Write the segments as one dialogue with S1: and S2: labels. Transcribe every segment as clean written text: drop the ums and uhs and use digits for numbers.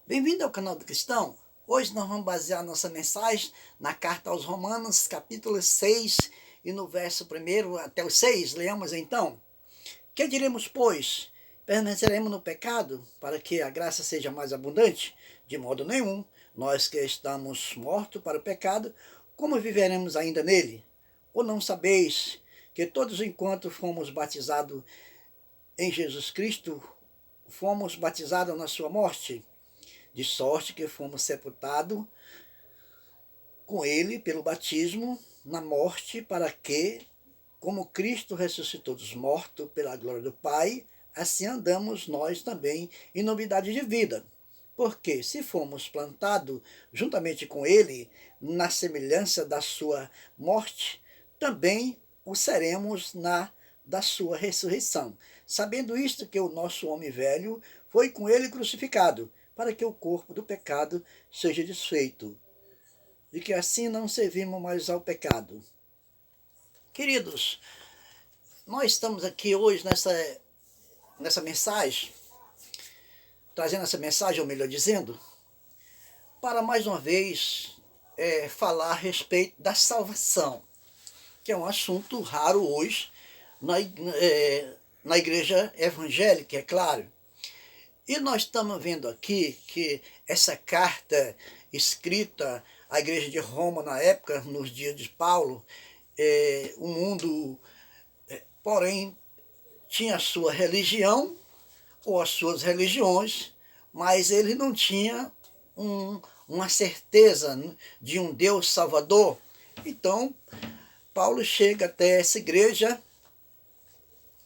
S1: Bem-vindo ao canal do Cristão. Hoje nós vamos basear nossa mensagem na carta aos Romanos, capítulo 6, e no verso 1 até o 6. Leamos então. Que diremos, pois? Permaneceremos no pecado para que a graça seja mais abundante? De modo nenhum. Nós que estamos mortos para o pecado, como viveremos ainda nele? Ou não sabeis que todos enquanto fomos batizados em Jesus Cristo, fomos batizados na sua morte? De sorte que fomos sepultados com ele pelo batismo na morte, para que, como Cristo ressuscitou dos mortos pela glória do Pai, assim andamos nós também em novidade de vida. Porque se fomos plantados juntamente com ele na semelhança da sua morte, também o seremos na da sua ressurreição. Sabendo isto, que o nosso homem velho foi com ele crucificado, para que o corpo do pecado seja desfeito, e que assim não servimos mais ao pecado. Queridos, nós estamos aqui hoje nessa mensagem, trazendo essa mensagem, ou melhor dizendo, para mais uma vez falar a respeito da salvação, que é um assunto raro hoje na igreja evangélica, é claro. E nós estamos vendo aqui que essa carta escrita à igreja de Roma na época, nos dias de Paulo, o mundo, porém, tinha a sua religião ou as suas religiões, mas ele não tinha uma certeza de um Deus Salvador. Então, Paulo chega até essa igreja,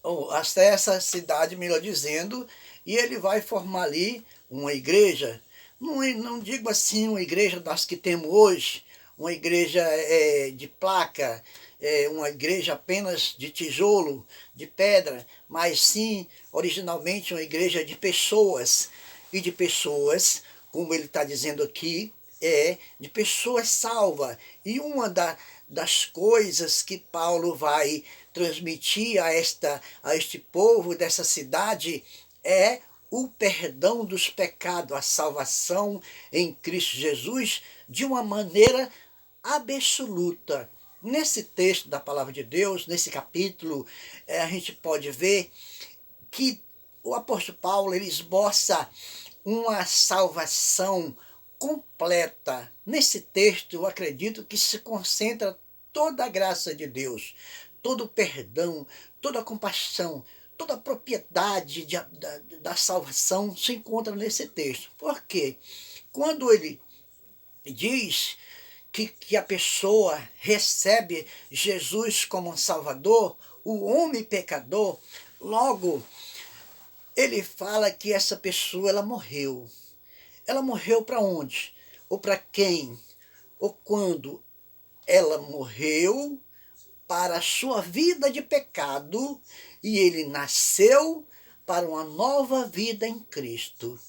S1: ou até essa cidade, melhor dizendo, e ele vai formar ali uma igreja. Não digo assim uma igreja das que temos hoje, uma igreja de placa, uma igreja apenas de tijolo, de pedra, mas sim, originalmente, uma igreja de pessoas. E de pessoas, como ele está dizendo aqui, de pessoas salvas. E uma das coisas que Paulo vai transmitir a este povo dessa cidade é o perdão dos pecados, a salvação em Cristo Jesus de uma maneira absoluta. Nesse texto da palavra de Deus, nesse capítulo, a gente pode ver que o apóstolo Paulo ele esboça uma salvação completa. Nesse texto, eu acredito que se concentra toda a graça de Deus, todo o perdão, toda a compaixão, toda a propriedade da salvação se encontra nesse texto. Por quê? Quando ele diz que a pessoa recebe Jesus como um Salvador, o homem pecador, logo ele fala que essa pessoa ela morreu. Ela morreu para onde? Ou para quem? Ou quando? Ela morreu para a sua vida de pecado e ele nasceu para uma nova vida em Cristo.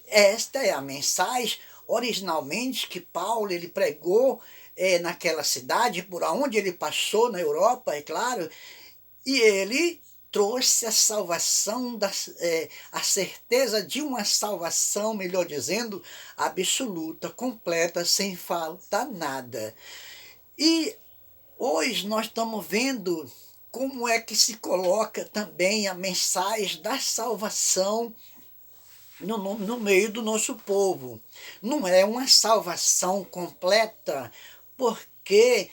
S1: Esta é a mensagem originalmente que Paulo ele pregou naquela cidade, por onde ele passou, na Europa, é claro, e ele trouxe a salvação, a certeza de uma salvação, melhor dizendo, absoluta, completa, sem faltar nada. E hoje nós estamos vendo como é que se coloca também a mensagem da salvação no meio do nosso povo. Não é uma salvação completa, porque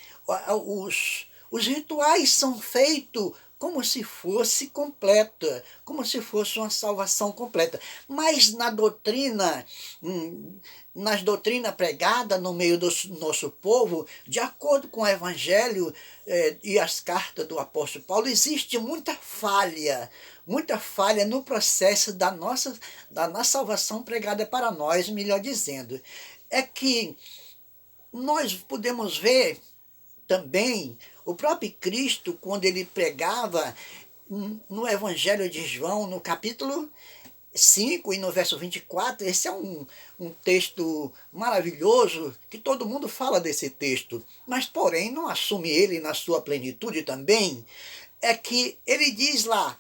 S1: os rituais são feitos como se fosse completa, como se fosse uma salvação completa. Mas nas doutrinas pregadas no meio do nosso povo, de acordo com o Evangelho e as cartas do apóstolo Paulo, existe muita falha no processo da nossa salvação pregada para nós, melhor dizendo. É que nós podemos ver também o próprio Cristo, quando ele pregava no Evangelho de João, no capítulo 5 e no verso 24, esse é um texto maravilhoso, que todo mundo fala desse texto, mas porém não assume ele na sua plenitude também, é que ele diz lá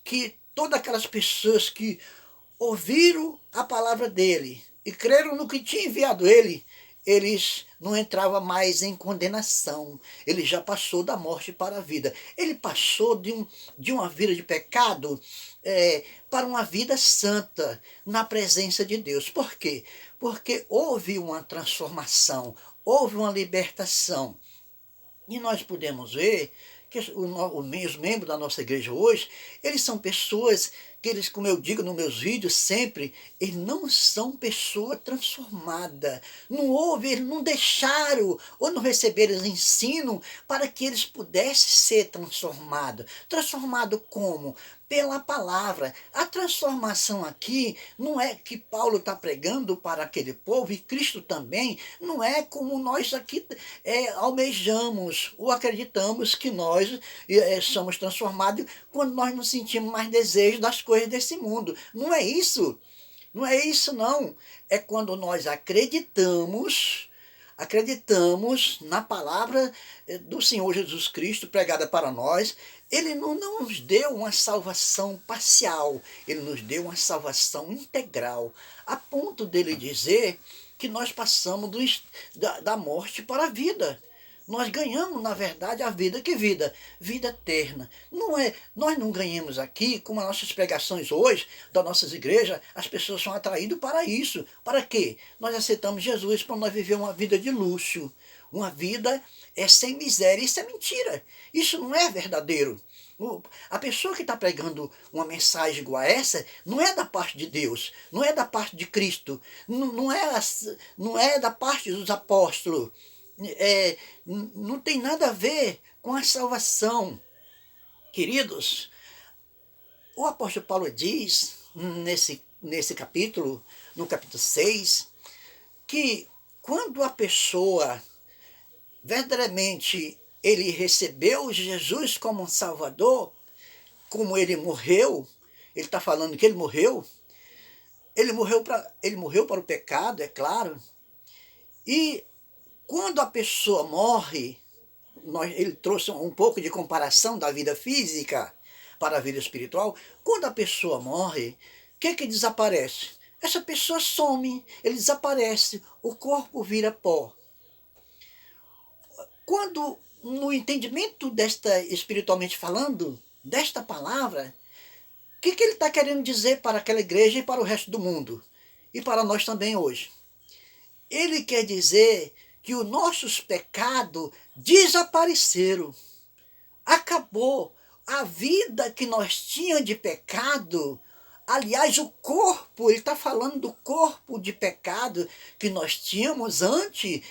S1: que todas aquelas pessoas que ouviram a palavra dele, e creram no que tinha enviado ele, eles não entravam mais em condenação. Ele já passou da morte para a vida. Ele passou de uma vida de pecado para uma vida santa na presença de Deus. Por quê? Porque houve uma transformação, houve uma libertação. E nós podemos ver que os membros da nossa igreja hoje, eles são pessoas que eles, como eu digo nos meus vídeos sempre, eles não são pessoa transformada. Não houve, eles não deixaram ou não receberam ensino para que eles pudessem ser transformados. Transformado como? Pela palavra. A transformação aqui não é que Paulo está pregando para aquele povo, e Cristo também, não é como nós aqui almejamos ou acreditamos que nós somos transformados quando nós não sentimos mais desejo das coisas desse mundo. Não é isso. Não é isso, não. É quando nós acreditamos na palavra do Senhor Jesus Cristo pregada para nós. Ele não nos deu uma salvação parcial, ele nos deu uma salvação integral, a ponto dele dizer que nós passamos da morte para a vida. Nós ganhamos, na verdade, a vida. Que vida? Vida eterna. Nós não ganhamos aqui, como as nossas pregações hoje, das nossas igrejas, as pessoas são atraídas para isso. Para quê? Nós aceitamos Jesus para nós viver uma vida de luxo. Uma vida sem miséria. Isso é mentira. Isso não é verdadeiro. A pessoa que está pregando uma mensagem igual a essa não é da parte de Deus, não é da parte de Cristo, não é da parte dos apóstolos. Não tem nada a ver com a salvação. Queridos, o apóstolo Paulo diz nesse capítulo, no capítulo 6, que quando a pessoa verdadeiramente ele recebeu Jesus como um Salvador, como ele morreu, ele está falando que ele morreu para o pecado, é claro, e quando a pessoa morre, ele trouxe um pouco de comparação da vida física para a vida espiritual. Quando a pessoa morre, o que desaparece? Essa pessoa some, ele desaparece, o corpo vira pó. Quando, no entendimento espiritualmente falando, desta palavra, o que ele está querendo dizer para aquela igreja e para o resto do mundo? E para nós também hoje? Ele quer dizer que os nossos pecados desapareceram. Acabou. A vida que nós tínhamos de pecado, aliás, o corpo, ele está falando do corpo de pecado que nós tínhamos antes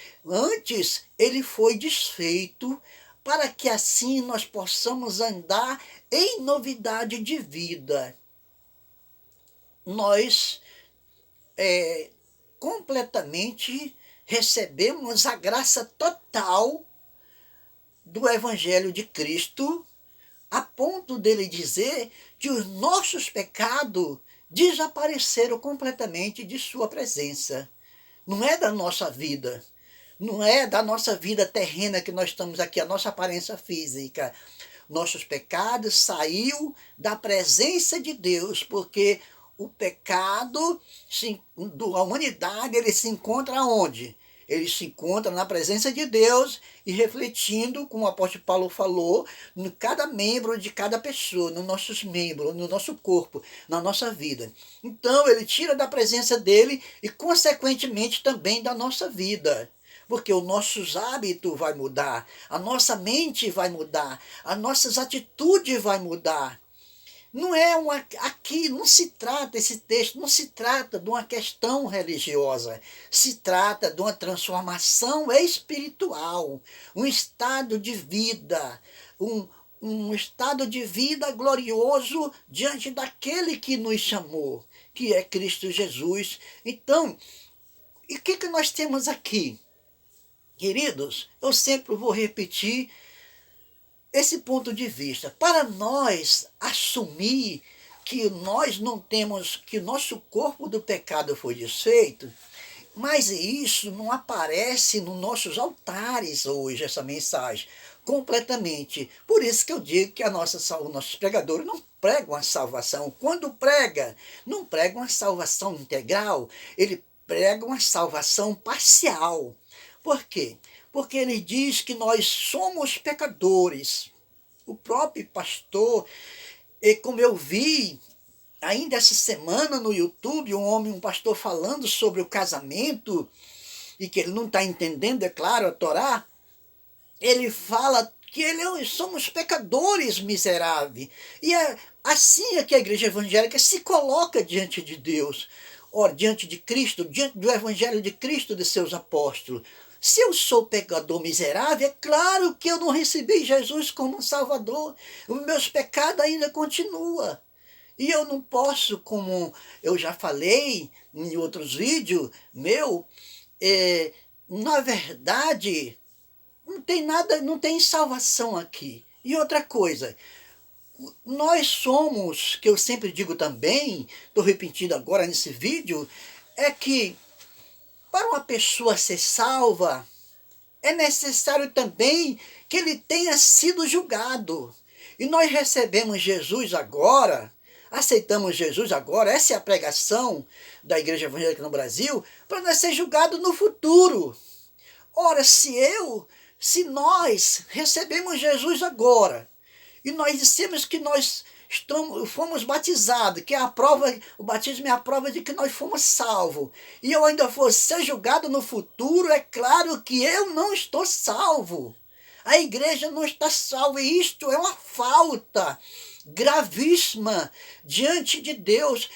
S1: ele foi desfeito, para que assim nós possamos andar em novidade de vida. Nós completamente recebemos a graça total do Evangelho de Cristo, a ponto dele dizer que os nossos pecados desapareceram completamente de sua presença. Não é da nossa vida, não é da nossa vida terrena que nós estamos aqui, a nossa aparência física. Nossos pecados saiu da presença de Deus, porque o pecado da humanidade, ele se encontra onde? Ele se encontra na presença de Deus e refletindo, como o apóstolo Paulo falou, em cada membro de cada pessoa, nos nossos membros, no nosso corpo, na nossa vida. Então, ele tira da presença dele e, consequentemente, também da nossa vida. Porque os nossos hábitos vão mudar, a nossa mente vai mudar, as nossas atitudes vão mudar. Não é aqui não se trata, esse texto não se trata de uma questão religiosa, se trata de uma transformação espiritual, um estado de vida, um estado de vida glorioso diante daquele que nos chamou, que é Cristo Jesus. Então, e o que nós temos aqui? Queridos, eu sempre vou repetir esse ponto de vista, para nós assumir que nós não temos, que o nosso corpo do pecado foi desfeito, mas isso não aparece nos nossos altares hoje, essa mensagem, completamente. Por isso que eu digo que os nossos pregadores não pregam a salvação. Quando prega, não prega uma salvação integral, ele prega uma salvação parcial. Por quê? Porque ele diz que nós somos pecadores. O próprio pastor, e como eu vi ainda essa semana no YouTube, um pastor falando sobre o casamento, e que ele não está entendendo, é claro, a Torá, ele fala que somos pecadores miseráveis. E é assim é que a igreja evangélica se coloca diante de Deus, diante de Cristo, diante do evangelho de Cristo, de seus apóstolos. Se eu sou pecador miserável, é claro que eu não recebi Jesus como Salvador. Os meus pecados ainda continuam. E eu não posso, como eu já falei em outros vídeos na verdade, não tem nada, não tem salvação aqui. E outra coisa, nós somos, que eu sempre digo também, estou repetindo agora nesse vídeo, é que para uma pessoa ser salva, é necessário também que ele tenha sido julgado. E nós recebemos Jesus agora, aceitamos Jesus agora, essa é a pregação da Igreja Evangélica no Brasil, para nós ser julgados no futuro. Ora, se nós recebemos Jesus agora, e nós dissemos que nós fomos batizados, que o batismo é a prova de que nós fomos salvos, e eu ainda for ser julgado no futuro, é claro que eu não estou salvo. A igreja não está salva, e isto é uma falta gravíssima diante de Deus,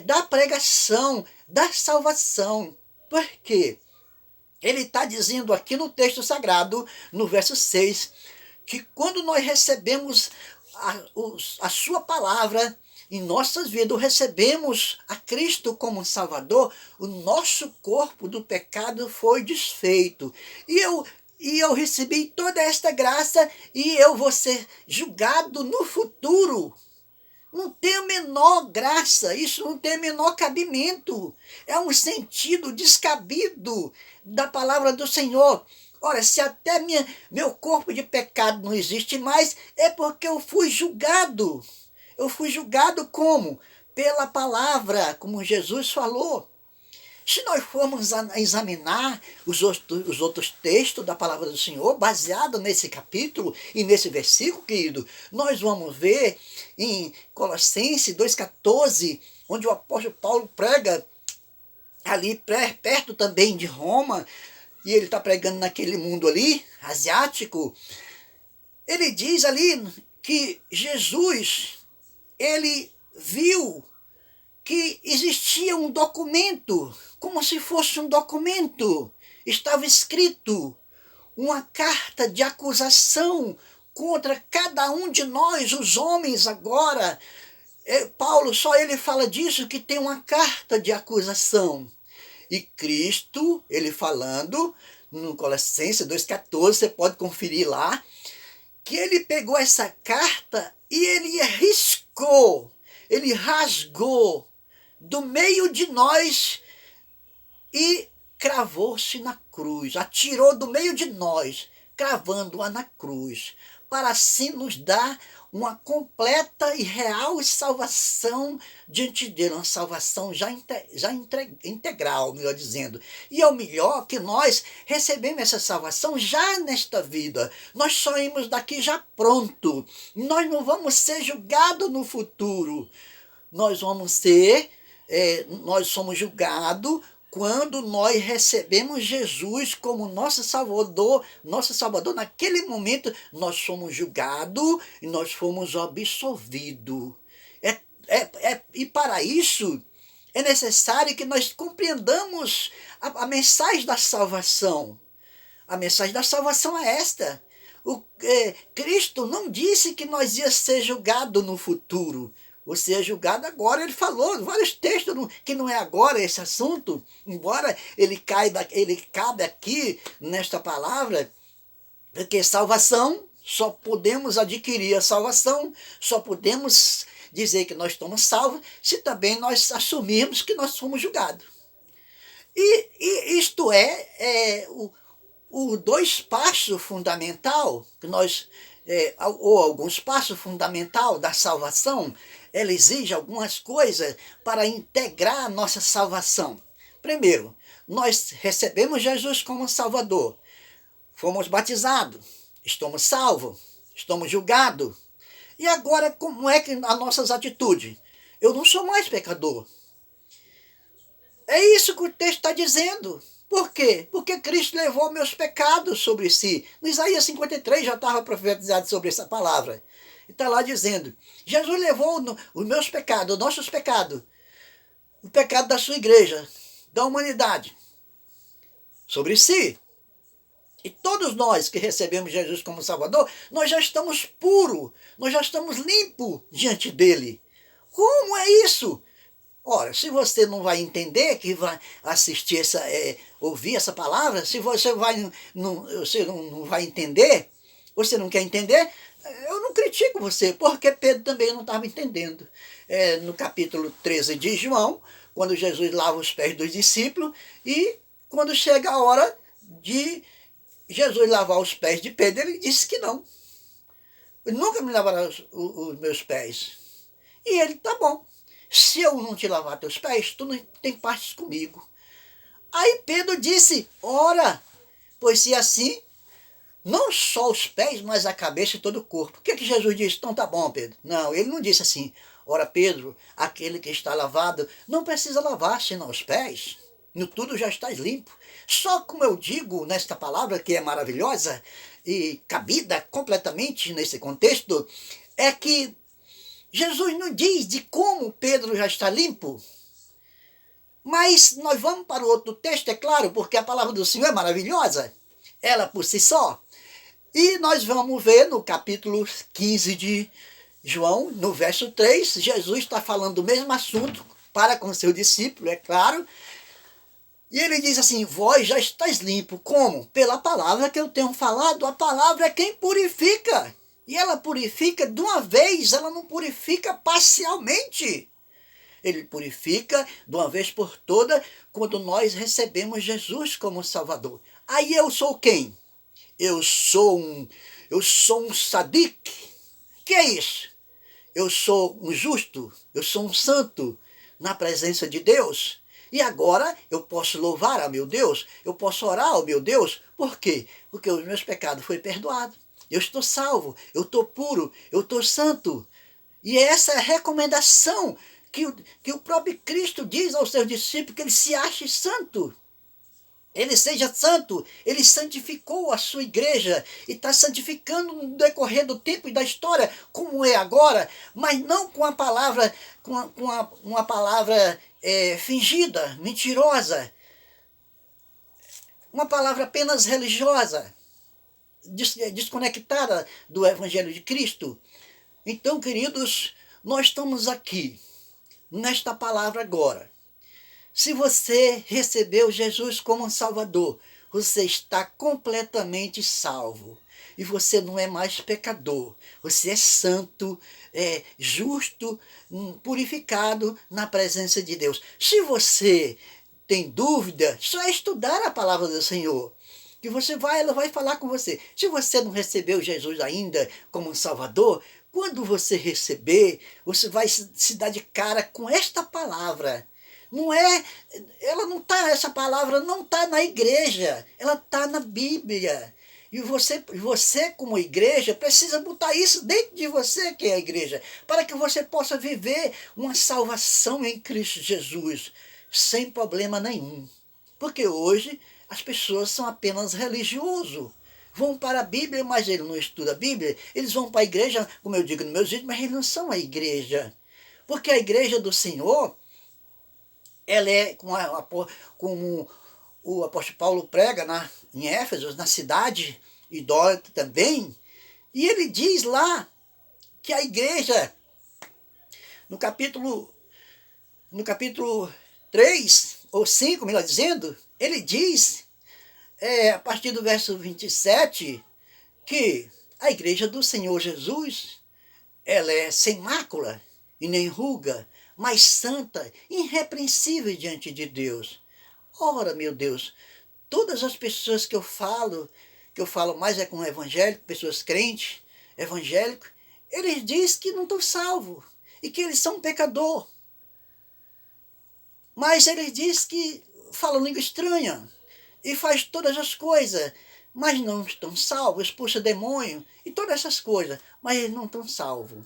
S1: da pregação, da salvação. Por quê? Ele está dizendo aqui no texto sagrado, no verso 6, que quando nós recebemos a sua palavra em nossas vidas, recebemos a Cristo como Salvador, o nosso corpo do pecado foi desfeito. E eu recebi toda esta graça e eu vou ser julgado no futuro. Não tem a menor graça, isso não tem o menor cabimento. É um sentido descabido da palavra do Senhor. Ora, se até meu corpo de pecado não existe mais, é porque eu fui julgado. Eu fui julgado como? Pela palavra, como Jesus falou. Se nós formos examinar os outros textos da palavra do Senhor, baseado nesse capítulo e nesse versículo, querido, nós vamos ver em Colossenses 2,14, onde o apóstolo Paulo prega ali perto também de Roma, e ele está pregando naquele mundo ali, asiático. Ele diz ali que Jesus, ele viu que existia um documento, como se fosse um documento. Estava escrito uma carta de acusação contra cada um de nós, os homens agora. Paulo, só ele fala disso, que tem uma carta de acusação. E Cristo, ele falando, no Colossenses 2,14, você pode conferir lá, que ele pegou essa carta e ele riscou, ele rasgou do meio de nós e cravou-se na cruz, atirou do meio de nós, cravando-a na cruz, para assim nos dar uma completa e real salvação diante dele, uma salvação já integral, melhor dizendo. E é o melhor que nós recebemos essa salvação já nesta vida. Nós saímos daqui já pronto. Nós não vamos ser julgados no futuro. Nós somos julgados quando nós recebemos Jesus como nosso Salvador, naquele momento nós somos julgados e nós fomos absolvidos. E para isso é necessário que nós compreendamos a mensagem da salvação. A mensagem da salvação é esta. Cristo não disse que nós ia ser julgados no futuro. Você é julgado agora, ele falou vários textos que não é agora esse assunto, embora ele cabe aqui nesta palavra, porque salvação, só podemos adquirir a salvação, só podemos dizer que nós estamos salvos, se também nós assumirmos que nós somos julgados. E isto o dois passos fundamental, que nós, ou alguns passos fundamental da salvação, ela exige algumas coisas para integrar a nossa salvação. Primeiro, nós recebemos Jesus como Salvador. Fomos batizados, estamos salvos, estamos julgados. E agora, como é que as nossas atitudes? Eu não sou mais pecador. É isso que o texto está dizendo. Por quê? Porque Cristo levou meus pecados sobre si. No Isaías 53 já estava profetizado sobre essa palavra. Está lá dizendo, Jesus levou os meus pecados, os nossos pecados, o pecado da sua igreja, da humanidade, sobre si. E todos nós que recebemos Jesus como Salvador, nós já estamos puros, nós já estamos limpos diante dele. Como é isso? Ora, se você não vai entender, que vai assistir ouvir essa palavra, se você você não vai entender, você não quer entender, eu não critico você, porque Pedro também não estava entendendo. No capítulo 13 de João, quando Jesus lava os pés dos discípulos, e quando chega a hora de Jesus lavar os pés de Pedro, ele disse que não. Ele nunca me lavará os meus pés. E ele, tá bom. Se eu não te lavar teus pés, tu não tem partes comigo. Aí Pedro disse, ora, pois se assim, não só os pés, mas a cabeça e todo o corpo. O que Jesus disse? Então tá bom, Pedro. Não, ele não disse assim, ora Pedro, aquele que está lavado, não precisa lavar senão os pés. No tudo já estás limpo. Só como eu digo nesta palavra, que é maravilhosa e cabida completamente nesse contexto, é que Jesus não diz de como Pedro já está limpo, mas nós vamos para o outro texto, é claro, porque a palavra do Senhor é maravilhosa, ela por si só. E nós vamos ver no capítulo 15 de João, no verso 3, Jesus está falando do mesmo assunto para com seu discípulo, é claro, e ele diz assim, vós já estáis limpo. Como? Pela palavra que eu tenho falado. A palavra é quem purifica. E ela purifica de uma vez, ela não purifica parcialmente. Ele purifica de uma vez por toda quando nós recebemos Jesus como Salvador. Aí eu sou quem? Eu sou um sadique. Que é isso? Eu sou um justo, eu sou um santo na presença de Deus. E agora eu posso louvar a meu Deus, eu posso orar ao meu Deus. Por quê? Porque os meus pecados foram perdoados. Eu estou salvo, eu estou puro, eu estou santo. E essa é a recomendação que o próprio Cristo diz aos seus discípulos, que ele se ache santo. Ele seja santo, ele santificou a sua igreja e está santificando no decorrer do tempo e da história, como é agora, mas não com a palavra, uma palavra fingida, mentirosa, uma palavra apenas religiosa, desconectada do Evangelho de Cristo. Então, queridos, nós estamos aqui, nesta palavra agora. Se você recebeu Jesus como um Salvador, você está completamente salvo. E você não é mais pecador. Você é santo, justo, purificado na presença de Deus. Se você tem dúvida, só é estudar a palavra do Senhor. Que ela vai falar com você. Se você não recebeu Jesus ainda como um Salvador, quando você receber, você vai se dar de cara com esta palavra. Essa palavra não está na igreja, ela está na Bíblia. E você, como igreja, precisa botar isso dentro de você, que é a igreja, para que você possa viver uma salvação em Cristo Jesus, sem problema nenhum. Porque hoje as pessoas são apenas religiosos. Vão para a Bíblia, mas eles não estudam a Bíblia. Eles vão para a igreja, como eu digo nos meus vídeos, mas eles não são a igreja. Porque a igreja do Senhor, ela é como o apóstolo Paulo prega em Éfeso, na cidade idólatra também, e ele diz lá que a igreja, no capítulo 3, ou 5, melhor dizendo, ele diz, a partir do verso 27, que a igreja do Senhor Jesus, ela é sem mácula e nem ruga, mas santa, irrepreensível diante de Deus. Ora, meu Deus, todas as pessoas que eu falo mais com evangélico, pessoas crentes, evangélicos, eles dizem que não estão salvos e que eles são pecador. Mas eles dizem que fala língua estranha e faz todas as coisas, mas não estão salvos, expulsa demônio e todas essas coisas, mas eles não estão salvos.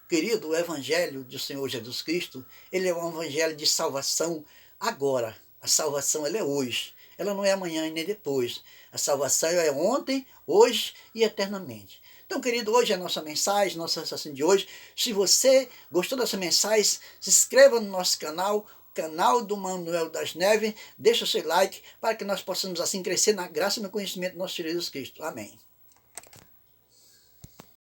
S1: Querido, o Evangelho do Senhor Jesus Cristo, ele é um Evangelho de salvação agora. A salvação ela é hoje. Ela não é amanhã e nem depois. A salvação é ontem, hoje e eternamente. Então, querido, hoje é a nossa mensagem, nossa raciocínio de hoje. Se você gostou dessa mensagem, se inscreva no nosso canal do Manuel das Neves, deixa o seu like para que nós possamos assim crescer na graça e no conhecimento do nosso Senhor Jesus Cristo. Amém.